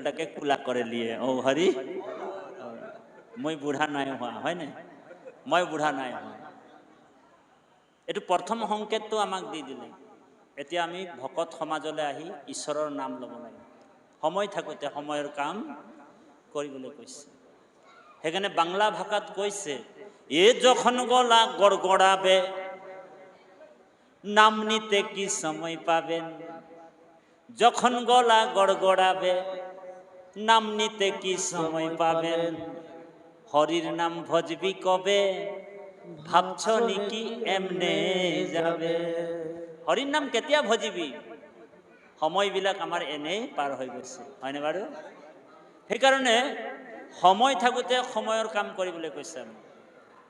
পেট্ৰোলটাকে কুলা কৰে নিয়ে ও হৰি মই বুঢ়া নাই হোৱা হয় নাই মই বুঢ়া নাই হোৱা এইটো প্ৰথম সংকেতটো আমাক দি দিলে এতিয়া আমি ভকত সমাজলৈ আহি ঈশ্বৰৰ নাম ল'ব লাগে সময় থাকোঁতে সময়ৰ কাম কৰিবলৈ কৈছে সেইকাৰণে বাংলা ভাষাত কৈছে এ যখন গলা গড়গড়াবে নাম নিতে কি সময় পাবেন যখন গলা গড়গড়াবে নাম নিতে কি সময় পাবেন হরির নাম ভজবি কবে ভাবছ নেকি এমনে যাবে হরির নাম কেতিয়া ভজিবি সময়বিলাক আমাৰ এনেই পাৰ হৈ গৈছে হয়নে বাৰু সেইকাৰণে সময় থাকোঁতে সময়ৰ কাম কৰিবলৈ কৈছে আমি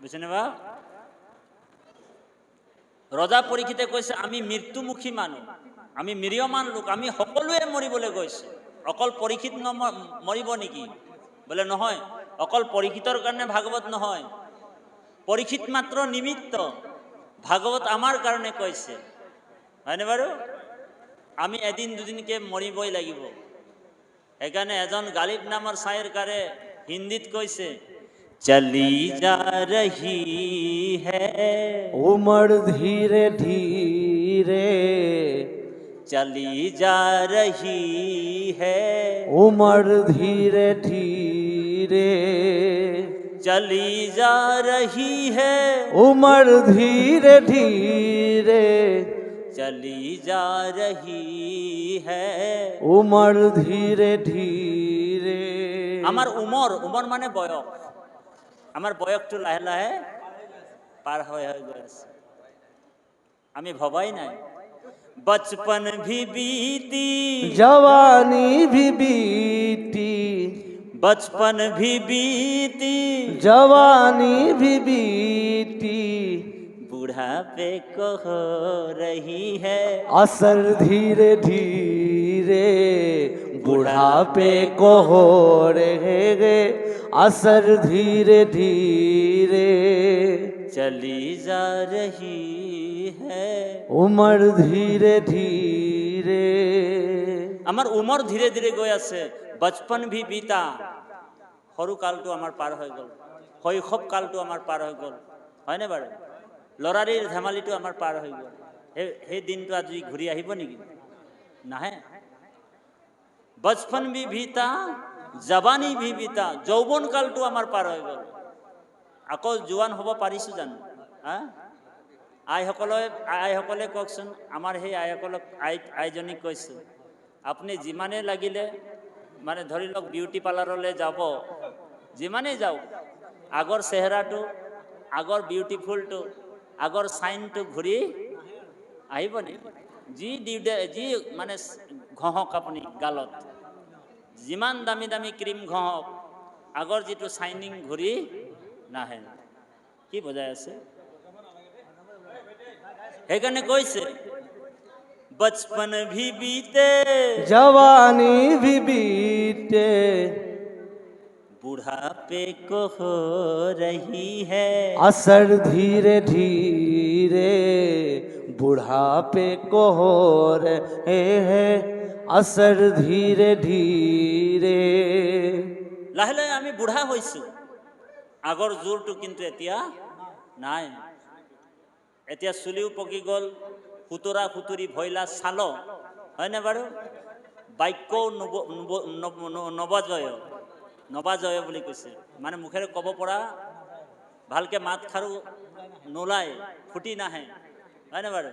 বুজিছেনে বা ৰজা পৰীক্ষিতে কৈছে আমি মৃত্যুমুখী মানুহ আমি মিৰিয়মান লোক আমি সকলোৱে মৰিবলৈ গৈছে অকল পৰীক্ষিত মৰিব নেকি বোলে নহয় অকল পৰীক্ষিতৰ কাৰণে ভাগৱত নহয় পৰীক্ষিত মাত্ৰ নিমিত্ত ভাগৱত আমাৰ কাৰণে কৈছে হয়নে বাৰু আমি এদিন দুদিনকে মৰিবই লাগিব সেইকাৰণে এজন গালিব নামৰ শায়ৰকাৰে হিন্দীত কৈছে চলি যা ৰহি है उम्र धीरे धीरे चली जा रही है उम्र धीरे धीरे चली जा रही है उम्र धीरे धीरे चली जा रही है उम्र धीरे धीरे আমার উমর মানে বয়স আমার বয়সটো লাহে লাহে পার হয়ে গৈ আছে আমি ভবাই নাই बचपन भी बीती जवानी भी बीती बचपन भी बीती जवानी भी बीती बुढ़ापे को हो रही है असर धीरे धीरे बुढ़ापे को हो रहे असर धीरे धीरे चली जा रही है उम्र धीरे धीरे আমার উমর ধীরে ধীরে গৈ আছে বচপন ভি বিতা সৰু কালটো আমাৰ পাৰ হৈ গ'ল শৈশৱ কালটো আমাৰ পাৰ হৈ গ'ল হয়নে বাৰু লৰাৰিৰ ধেমালিটো আমাৰ পাৰ হৈ গ'ল সেই দিনটো আজি ঘূৰি আহিব নেকি নাহে বচপন ভি বিতা জৱানী ভি বিতা যৌৱন কালটো আমাৰ পাৰ হৈ গ'ল আকৌ জোৱান হ'ব পাৰিছো জানো হা আইসকলে কওকচোন আমাৰ সেই আইজনীক কৈছোঁ আপুনি যিমানে লাগিলে মানে ধৰি লওক বিউটি পাৰ্লাৰলৈ যাব যিমানেই যাওক আগৰ চেহেৰাটো আগৰ বিউটিফুলটো আগৰ চাইনটো ঘূৰি আহিব নেকি যি মানে ঘঁহক আপুনি গালত যিমান দামী দামী ক্ৰীম ঘঁহক আগৰ যিটো চাইনিং ঘূৰি নাহে কি বুজাই আছে সেইকাৰণে কৈছে बचपन भी बीते जवानी भी बीते बुढ़ापे को हो रही है असर धीरे धीरे बुढ़ापे को हो रहे हैं असर धीरे धीरे লাহে লাহে আমি বুঢ়া হৈছো আগৰ জোৰটো কিন্তু এতিয়া নাই এতিয়া চুলিও পকি গ'ল খুতুৰা খুতুৰি ভৈলা চাল হয়নে বাৰু বাক্যও নবাজয় বুলি কৈছে মানে মুখেৰে ক'ব পৰা ভালকে মাত খাৰু নোলায় ফুটি নাহে হয়নে বাৰু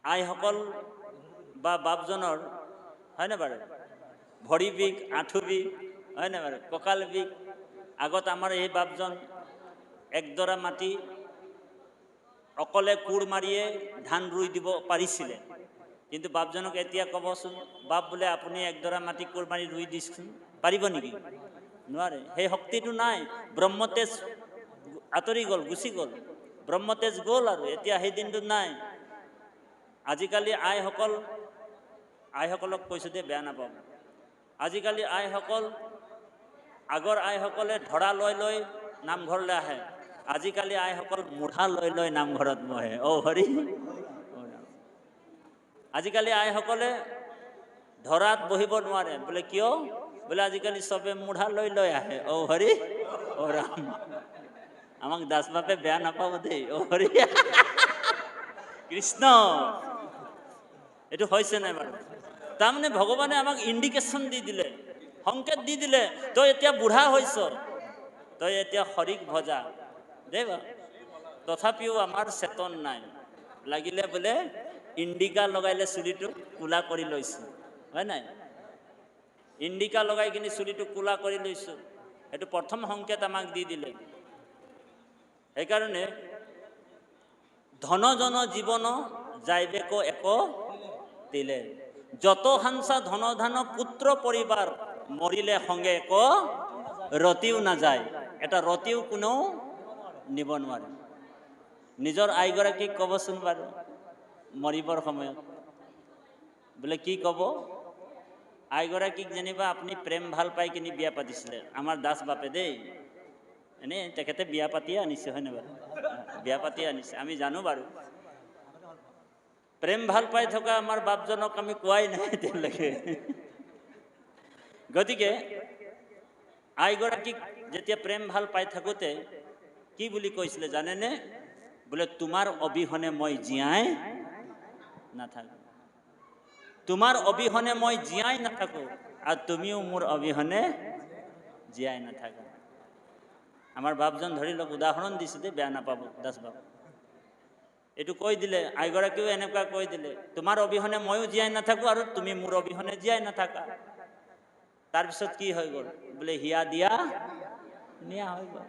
আইসকল বা বাপজনৰ হয়নে বাৰু ভৰি বিষ আঁঠু বিষ হয়নে বাৰু কঁকাল বিষ আগত আমাৰ এই বাপজন একডৰা মাটি অকলে কোৰ মাৰিয়ে ধান ৰুই দিব পাৰিছিলে কিন্তু বাপজনক এতিয়া ক'বচোন বাপ বোলে আপুনি একডৰা মাটি কোৰ মাৰি ৰুই দিছচোন পাৰিব নেকি নোৱাৰে সেই শক্তিটো নাই ব্ৰহ্মতেজ আঁতৰি গ'ল গুচি গ'ল ব্ৰহ্মতেজ গ'ল আৰু এতিয়া সেই দিনটো নাই আজিকালি আইসকলক কৈছোঁ দে বেয়া নাপাব আজিকালি আইসকল আগৰ আইসকলে ধৰা লৈ লৈ নামঘৰলৈ আহে আজিকালি আইসকল মুঠা লৈ লৈ নামঘৰত বহে অ হৰি আজিকালি আইসকলে ধৰাত বহিব নোৱাৰে। বোলে কিয়? বোলে আজিকালি চবে মুঢ়া লৈ লৈ আহে। অ হৰি অ ৰাম, আমাক দাস বাপে বেয়া নাপাব দেই। অ হৰি কৃষ্ণ, এইটো হৈছে নাই বাৰু? তাৰমানে ভগৱানে আমাক ইণ্ডিকেশ্যন দি দিলে, সংকেত দি দিলে, তই এতিয়া বুঢ়া হৈছ, তই এতিয়া হৰিক ভজা দেই বা। তথাপিও আমাৰ চেতন নাই। লাগিলে বোলে ইণ্ডিকা লগাইলে চুলিটো কোলা কৰি লৈছো, হয় নাই? ইণ্ডিকা লগাই কিনি চুলিটো কোলা কৰি লৈছো, সেইটো প্ৰথম সংকেত আমাক দি দিলে। সেইকাৰণে ধন জন জীৱন যাইবেক এক দিলে, যত হাংসা ধন ধান পুত্ৰ পৰিবাৰ, মৰিলে সংগে এক ৰতিও নাযায়। এটা ৰতিও কোনেও নিব নোৱাৰে। নিজৰ আইগৰাকীক ক'বচোন বাৰু মৰিবৰ সময়ত, বোলে কি ক'ব? আইগৰাকীক যেনিবা আপুনি প্ৰেম ভাল পাই কিনি বিয়া পাতিছিলে, আমাৰ দাস বাপে দেই, এনেই তেখেতে বিয়া পাতিয়ে আনিছে, হয় নে বাৰু? বিয়া পাতিয়ে আনিছে, আমি জানো বাৰু। প্ৰেম ভাল পাই থকা আমাৰ বাপজনক আমি কোৱাই নাই এতিয়ালৈকে। গতিকে আইগৰাকীক যেতিয়া প্ৰেম ভাল পাই থাকোঁতে কি বুলি কৈছিলে জানেনে? বোলে তোমাৰ অবিহনে মই জীয়াই নাথাকো, তোমাৰ অবিহনে মই জীয়াই নাথাকো, আৰু তুমিও মোৰ অবিহনে জীয়াই নাথাকা। আমাৰ বাপজন ধৰি লওক, উদাহৰণ দিছো দেই, বেয়া নাপাব দাস বাবু। এইটো কৈ দিলে, আইগৰাকীও এনেকুৱা কৈ দিলে, তোমাৰ অবিহনে ময়ো জীয়াই নাথাকো আৰু তুমি মোৰ অবিহনে জীয়াই নাথাকা। তাৰপিছত কি হৈ গ'ল? বোলে হিয়া দিয়া নিয়া হৈ গ'ল।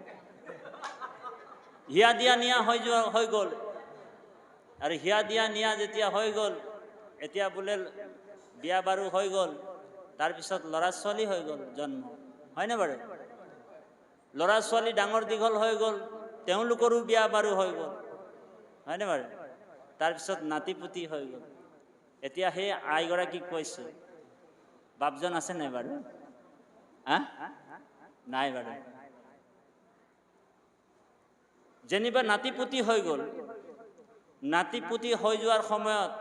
হিয়া দিয়া নিয়া হৈ গ'ল। আৰু হিয়া দিয়া নিয়া যেতিয়া হৈ গ'ল, এতিয়া বোলে বিয়া বাৰু হৈ গ'ল, তাৰপিছত ল'ৰা ছোৱালী হৈ গ'ল জন্ম, হয়নে বাৰু? ল'ৰা ছোৱালী ডাঙৰ দীঘল হৈ গ'ল, তেওঁলোকৰো বিয়া বাৰু হৈ গ'ল, হয়নে বাৰু? তাৰপিছত নাতি পুতি হৈ গ'ল। এতিয়া সেই আইগৰাকীক কৈছো, বাপজন আছে নাই বাৰু? নাই বাৰু। যেনিবা নাতি পুতি হৈ গ'ল, নাতি পুতি হৈ যোৱাৰ সময়ত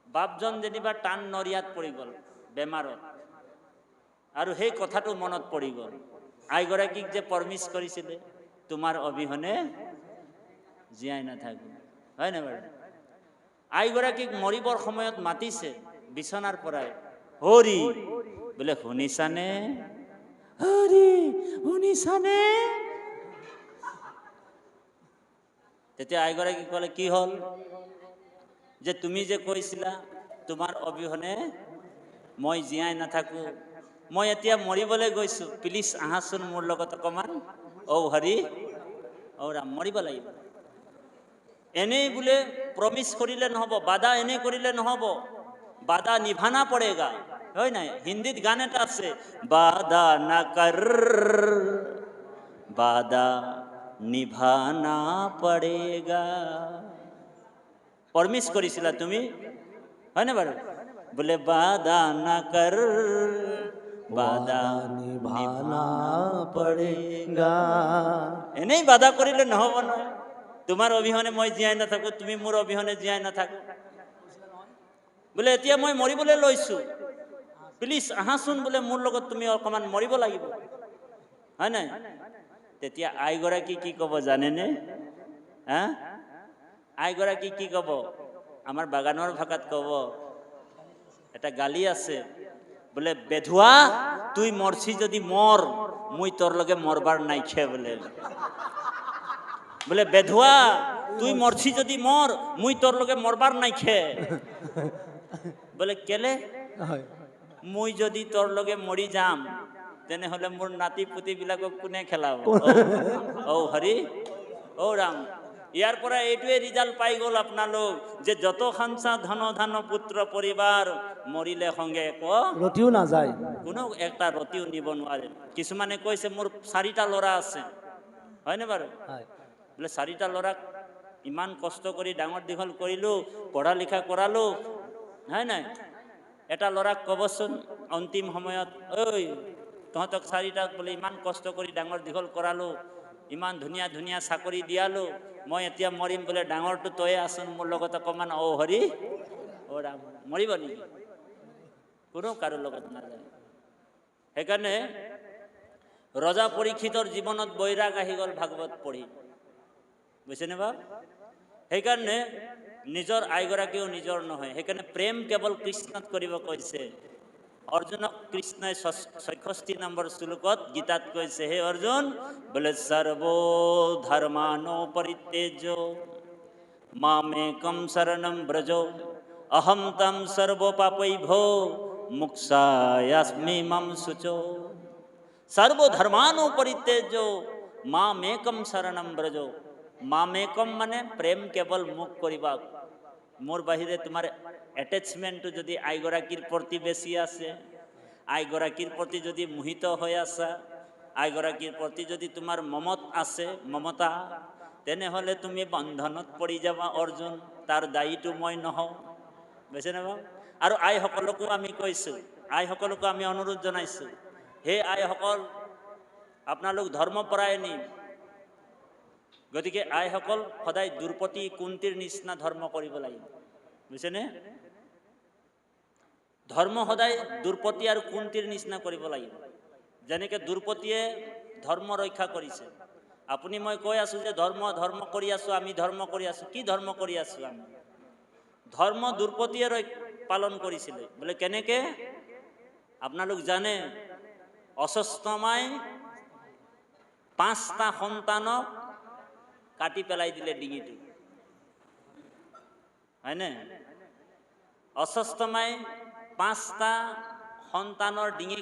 বাপজন যেনিবা টান নৰিয়াত পৰি গ'ল, বেমাৰত, আৰু সেই কথাটো মনত পৰি গ'ল, আইগৰাকীক যে প্ৰমিছ কৰিছিলে, তোমাৰ অবিহনে জীয়াই নাথাকো, হয় নাই বাৰু? আইগৰাকীক মৰিবৰ সময়ত মাতিছে বিচনাৰ পৰাই, হৰি, বোলে শুনিছানে? হৰি শুনিছানে? তেতিয়া আইগৰাকী ক'লে, কি হ'ল? যে তুমি যে কৈছিলা তোমাৰ অবিহনে মই জীয়াই নাথাকো, মই এতিয়া মৰিবলৈ গৈছো, প্লিজ আহাচোন মোৰ লগত অকমান। ঔ হৰি ঔ ৰাম, মৰিব লাগিব। এনেই বোলে প্ৰমিছ কৰিলে নহব, বাদা এনেই কৰিলে নহব, বাদা নিভানা পড়েগা, হয় নাই? হিন্দীত গান এটা আছে, বাদা না কর বাদা নিভানা পড়েগা। প্ৰমিছ কৰিছিলা তুমি, হয়নে বাৰু? বোলে বাদা না কৰ বাদা নিভানা পড়েগা। এনেই বাধা কৰিলে নহব নহয়। তোমাৰ অবিহনে মই জীয়াই নাথাকো, তুমি মোৰ অবিহনে জীয়াই নাথাকো। বোলে এতিয়া মই মৰিবলৈ লৈছো, প্লিজ আহাচোন, বোলে মোৰ লগত তুমি অকমান মৰিব লাগিব, হয় নাই? তেতিয়া আইগৰাকী কি কব জানেনে? আইগৰাকী কি কব? আমাৰ বাগানৰ ভাষাত কব, এটা গালি আছে, বোলে বেধুৱা, তুই মরছি যদি মর, মুই তোর লগে মরবার নাই খে। বোলে বেধুয়া, তুই মরছি যদি মর, মুই তোর লগে মরবার নাই খে। বোলে কেলে? মুই যদি তোর লগে মরি যাম, তেনেহলে মোৰ নাতি পুতি বিলাকক কোনে খেলাব? ঔ হৰি ঔ ৰাম। ইয়াৰ পৰা এইটোৱে ৰিজাল্ট পাই গ'ল আপোনালোক, যে যত খানসা ধন ধান পুত্ৰ পৰিবাৰ, মৰিলে সংগে এক ৰতিও নাযায়, কোনো একটা ৰতিও নিব নোৱাৰে। কিছুমানে কৈছে মোৰ 4টা ল'ৰা আছে, হয়নে বাৰু? বোলে 4টা ল'ৰাক ইমান কষ্ট কৰি ডাঙৰ দীঘল কৰিলো, পঢ়া লিখা কৰালো, হয় নাই? এটা ল'ৰাক ক'বচোন অন্তিম সময়ত, ঐ তহঁতক 4টাক বোলে ইমান কষ্ট কৰি ডাঙৰ দীঘল কৰালো, ইমান ধুনীয়া ধুনীয়া চাকৰি দিয়ালো, মই এতিয়া মৰিম, বোলে ডাঙৰটো তয়ে আছোন মোৰ লগত অকমান, ঔ হৰি ঔ ৰাম, মৰিব নেকি? কোনো কাৰো লগত নাযায়। সেইকাৰণে ৰজা পৰীক্ষিতৰ জীৱনত বৈৰাগ আহি গ'ল ভাগৱত পঢ়ি, বুজিছেনে বাপ? সেইকাৰণে নিজৰ আইগৰাকীও নিজৰ নহয়। সেইকাৰণে প্ৰেম কেৱল কৃষ্ণত কৰিব কৈছে। অৰ্জুনক কৃষ্ণই ৬৬ নম্বৰ শ্লোকত গীতাত কৈছে, হে অৰ্জুন, বোলে সৰ্ব ধৰ্মানো পৰিত্যজ্য মামেকম শৰণম ব্ৰজ অহম তম সৰ্ব পাপৈভ্যো মুক্ষায়াস্মি মাম শুচো। সৰ্বধৰ্মানো পৰিত্যজ্য মামেকম শৰণম ব্ৰজ। মামেকম মানে প্ৰেম কেৱল মোক কৰিবা। মোৰ বাহিৰে তোমাৰ এটেচমেণ্টটো যদি আইগৰাকীৰ প্ৰতি বেছি আছে, আইগৰাকীৰ প্ৰতি যদি মোহিত হৈ আছা, আইগৰাকীৰ প্ৰতি যদি তোমাৰ মমতা, তেনেহ'লে তুমি বন্ধনত পৰি যাবা অৰ্জুন। তাৰ দায়ীটো মই নহওঁ, বুজিছেনে বাৰু? আৰু আইসকলকো আমি কৈছোঁ, আইসকলকো আমি অনুৰোধ জনাইছোঁ, হে আইসকল, আপোনালোক ধৰ্মপৰায়ণী। গতিকে আইসকল সদায় দ্ৰুপদী কুন্তীৰ নিচিনা ধৰ্ম কৰিব লাগিব, বুজিছেনে? ধৰ্ম সদায় দ্ৰুপদী আৰু কুন্তীৰ নিচিনা কৰিব লাগিব। যেনেকৈ দ্ৰুপদীয়ে ধৰ্ম ৰক্ষা কৰিছে। আপুনি মই কৈ আছোঁ যে ধৰ্ম কৰি আছোঁ, আমি ধৰ্ম কৰি আছোঁ। কি ধৰ্ম কৰি আছোঁ আমি? ধৰ্ম দ্ৰুপদীয়ে পালন কৰিছিলে। বোলে কেনেকে? আপোনালোক জানে, অশ্বত্থামাই 5টা সন্তানক কাটি পেলাই দিলে ডিঙিটো, হয়নে? অশ্বত্থামাই 5টা সন্তানৰ ডিঙি